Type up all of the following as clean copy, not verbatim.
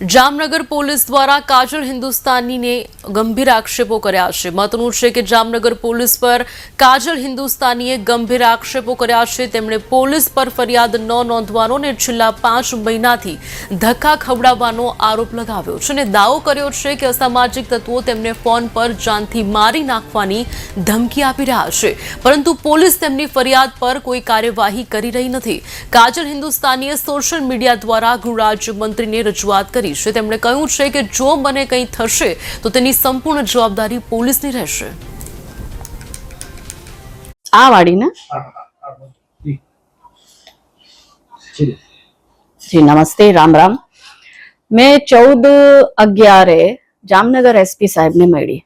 Jamnagar police દ્વારા કાજલ હિન્દુસ્તાનીને ગંભીર આક્ષેપો કર્યા છે। મહત્વનું છે કે જામનગર પોલીસ પર કાજલ હિન્દુસ્તાનીએ ગંભીર આક્ષેપો કર્યા છે। તેમણે પોલીસ પર ફરિયાદ ન નોંધવાનો અને છેલ્લા 5 મહિનાથી ધક્કા ખવડાવવાનો આરોપ લગાવ્યો છે અને દાવો કર્યો છે કે અસામાજિક તત્વો તેમને ફોન પર જાનથી મારી નાખવાની ધમકી આપી રહ્યા છે, પરંતુ પોલીસ તેમની ફરિયાદ પર કોઈ કાર્યવાહી કરી રહી નથી। કાજલ હિન્દુસ્તાનીએ સોશિયલ મીડિયા દ્વારા ગૃહ રાજ્યમંત્રીને રજૂઆત કરી છે। તેમણે કહ્યું છે કે જો મને કંઈ થશે તો તેની સંપૂર્ણ જવાબદારી પોલીસની રહેશે। આ વાડીને जी नमस्ते, राम राम। मैं 14/11 जामनगर एसपी साहेब ने मળી।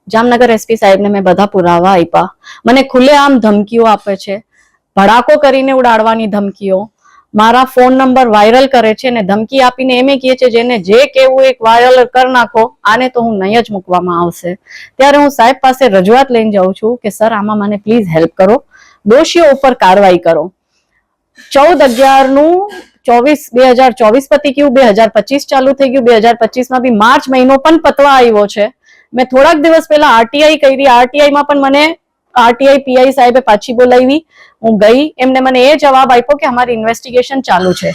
जामनगर एसपी साहेब ने मैं બધા પુરાવા આપ્યા। મને ખુલ્લેઆમ ધમકીઓ આપે છે, ભડાકો કરીને ઉડાડવાની ધમકીઓ, મારા ફોન નંબર વાયરલ કરે છે ને ધમકી આપીને એમ કહે છે જેને જે કહેવું એક વાયરલ કરી નાખો, આને તો હું નહીં જ મૂકવામાં આવશે। ત્યારે હું સાહેબ પાસે રજૂઆત લઈને જાઉં છું કે સર આમાં મને પ્લીઝ હેલ્પ કરો, દોષીઓ ઉપર કાર્યવાહી કરો। 14/11 નું 2024 પતી ગયું, 2025 ચાલુ થઈ ગયું। 2025 માં બી માર્ચ મહિનો પણ પતવા આવ્યો છે। મેં થોડાક દિવસ પહેલા આરટીઆઈ કરી, આરટીઆઈ માં પણ મને આરટીઆઈ પીઆઈ સાહેબે પાછી બોલાવી। હું ગઈ, એમને મને એ જવાબ આપ્યો કે અમારી ઇન્વેસ્ટિગેશન ચાલુ છે।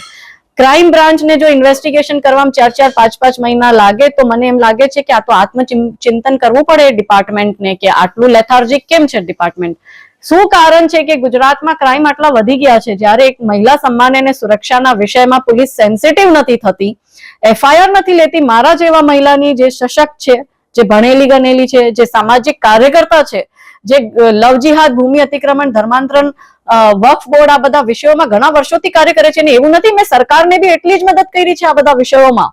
ક્રાઇમ બ્રાન્ચ ને જો ઇન્વેસ્ટિગેશન કરવામાં 4-4, 5-5 મહિના લાગે તો મને એમ લાગે છે કે આ તો આત્મચિંતન કરવું પડે ડિપાર્ટમેન્ટને કે આટલું લેથાર્જિક કેમ છે ડિપાર્ટમેન્ટ। શું કારણ છે કે ગુજરાતમાં ક્રાઇમ આટલા વધી ગયા છે? જ્યારે એક મહિલા સન્માન અને સુરક્ષાના વિષયમાં પોલીસ સેન્સિટિવ નથી થતી, એફઆઈઆર નથી લેતી, મારા જેવા મહિલાની જે સશક્ત છે, જે ભણેલી ગણેલી છે, જે સામાજિક કાર્યકર્તા છે, જે લવ જિહાદ, ભૂમિ અતિક્રમણ, ધર્માંતરણ, વક્ફ બોર્ડ, આ બધા વિષયોમાં ઘણા વર્ષોથી કાર્ય કરે છે। અને એવું નથી, મેં સરકારને બી એટલી જ મદદ કરી છે આ બધા વિષયોમાં।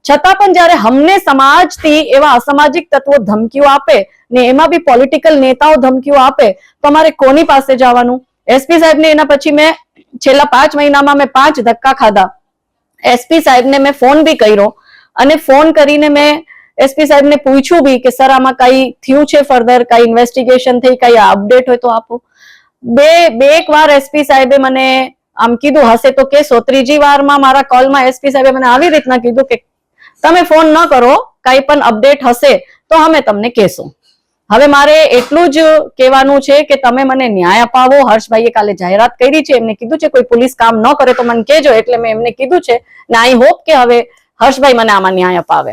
છતાં પણ જ્યારે અમને સમાજથી એવા અસામાજિક તત્વો ધમકીઓ આપે ને એમાં બી પોલિટિકલ નેતાઓ ધમકીઓ આપે તો અમારે કોની પાસે જવાનું? એસપી સાહેબને એના પછી મેં છેલ્લા 5 મહિનામાં મેં 5 ધક્કા ખાધા। એસપી સાહેબને મેં ફોન બી કર્યો અને ફોન કરીને મેં એસપી સાહેબને પૂછ્યું બી કે સર આમાં કઈ થયું છે, ફર્ધર કઈ ઇન્વેસ્ટિગેશન થઈ, કઈ અપડેટ હોય તો આપો। બે એક વાર એસપી સાહેબે મને આમ કીધું હશે તો કેસો। ત્રીજી વારમાં મારા કોલમાં એસપી સાહેબે મને આવી રીતના કીધું કે તમે ફોન ન કરો, કઈ પણ અપડેટ હશે તો અમે તમને કહેશું। હવે મારે એટલું જ કહેવાનું છે કે તમે મને ન્યાય અપાવો। હર્ષભાઈએ કાલે જાહેરાત કરી છે, એમને કીધું છે કોઈ પોલીસ કામ ન કરે તો મને કહેજો, એટલે મેં એમને કીધું છે ને આઈ હોપ કે હવે હર્ષભાઈ મને આમાં ન્યાય અપાવે।